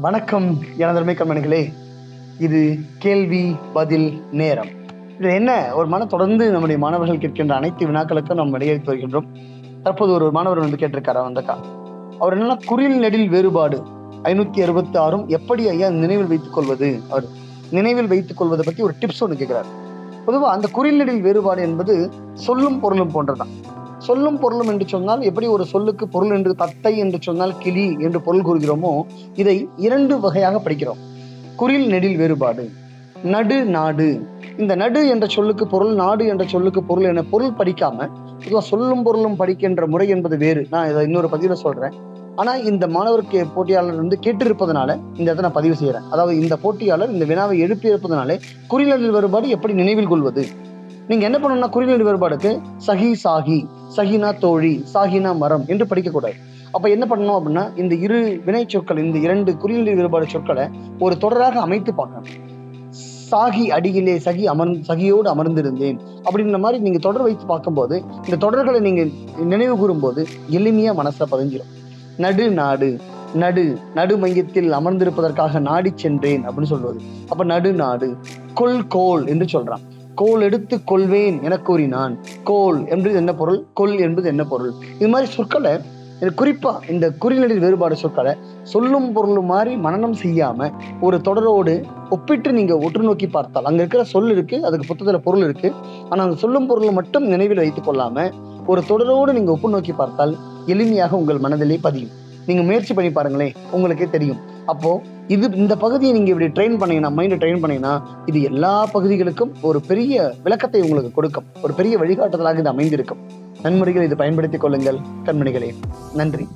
வணக்கம் எனதருமை கண்மணிகளே. இது கேள்வி பதில் நேரம். இது என்ன ஒரு தொடர்ந்து நம்முடைய மாணவர்கள் கேட்கின்ற அனைத்து வினாக்களுக்கும் நாம் விடையளித்து வருகின்றோம். தற்போது ஒரு மாணவர் கேட்டிருக்காரு. அவர் என்னன்னா, குறில் நெடில் வேறுபாடு 566 எப்படி ஐயா நினைவில் வைத்துக் கொள்வது, அவர் நினைவில் வைத்துக் கொள்வதை பத்தி ஒரு டிப்ஸ் ஒன்று கேட்கிறார். பொதுவா அந்த குறில் நெடில் வேறுபாடு என்பது சொல்லும் பொருளும் போன்றதான். சொல்லும் பொருளும் என்று சொன்னால் எப்படி ஒரு சொல்லுக்கு பொருள் என்று தத்தை என்று சொன்னால் கிளி என்று பொருள் கூறுகிறோமோ, இதை 2 வகையாக படிக்கிறோம். குறில் நெடில் வேறுபாடு. நடு நாடு. இந்த நடு என்ற சொல்லுக்கு பொருள், நாடு என்ற சொல்லுக்கு பொருள் என பொருள் படிக்காம பொதுவாக சொல்லும் பொருளும் படிக்கின்ற முறை என்பது வேறு. நான் இதை இன்னொரு பதிவுல சொல்றேன். ஆனா இந்த மாணவருக்கு போட்டியாளர் கேட்டிருப்பதனால இந்த இடத்தை நான் பதிவு செய்யறேன். அதாவது இந்த போட்டியாளர் இந்த வினாவை எழுப்பியிருப்பதனாலே குறில் நெடில் வேறுபாடு எப்படி நினைவில் கொள்வது. நீங்க என்ன பண்ணணும்னா, குறில் நெடில் வேறுபாடுக்கு சகி சாகி, சகினா தோழி, சாகினா மரம் என்று படிக்கக்கூடாது. அப்ப என்ன பண்ணணும் அப்படின்னா, இந்த இரு வினை சொற்கள், இந்த 2 குறில் நெடில் வேறுபாடு சொற்களை ஒரு தொடராக அமைத்து பார்க்கணும். சாகி அடியிலே சகி சகியோடு அமர்ந்திருந்தேன் அப்படின்ற மாதிரி நீங்க தொடர் வைத்து பார்க்கும்போது, இந்த தொடர்களை நீங்க நினைவு கூறும்போது எளிமையா மனசுல பதிஞ்சிடும். நடு நாடு, நடு மையத்தில் அமர்ந்திருப்பதற்காக நாடி சென்றேன் அப்படின்னு சொல்வது. அப்ப நடு நாடு. கோல் என்று சொல்றான். கோல் எடுத்து கொள்வேன் என கூறினான். கோல் என்பது என்ன பொருள், கொல் என்பது என்ன பொருள். இது மாதிரி சொற்களை குறிப்பா இந்த குறில் நெடில் வேறுபாடு சொற்களை சொல்லும் பொருளும் மாதிரி மனனம் செய்யாம ஒரு தொடரோடு ஒப்பிட்டு நீங்க ஒற்று நோக்கி பார்த்தால், அங்க இருக்கிற சொல் இருக்கு, அதுக்கு புத்தகத்துல பொருள் இருக்கு, ஆனா அந்த சொல்லும் பொருளும் மட்டும் நினைவில் வைத்துக் கொள்ளாம ஒரு தொடரோடு நீங்க ஒப்பு நோக்கி பார்த்தால் எளிமையாக உங்கள் மனதிலே பதியும். நீங்க முயற்சி பண்ணி பாருங்களேன், உங்களுக்கே தெரியும். அப்போ இந்த பகுதியை நீங்க இப்படி ட்ரெயின் பண்ணீங்கன்னா, மைண்டை ட்ரெயின் பண்ணீங்கன்னா, இது எல்லா பகுதிகளுக்கும் ஒரு பெரிய விளக்கத்தை உங்களுக்கு கொடுக்கும், ஒரு பெரிய வழிகாட்டுதலாக இது அமைந்திருக்கும். நன்முறைகள் இதை பயன்படுத்திக் கொள்ளுங்கள் கண்மணிகளே. நன்றி.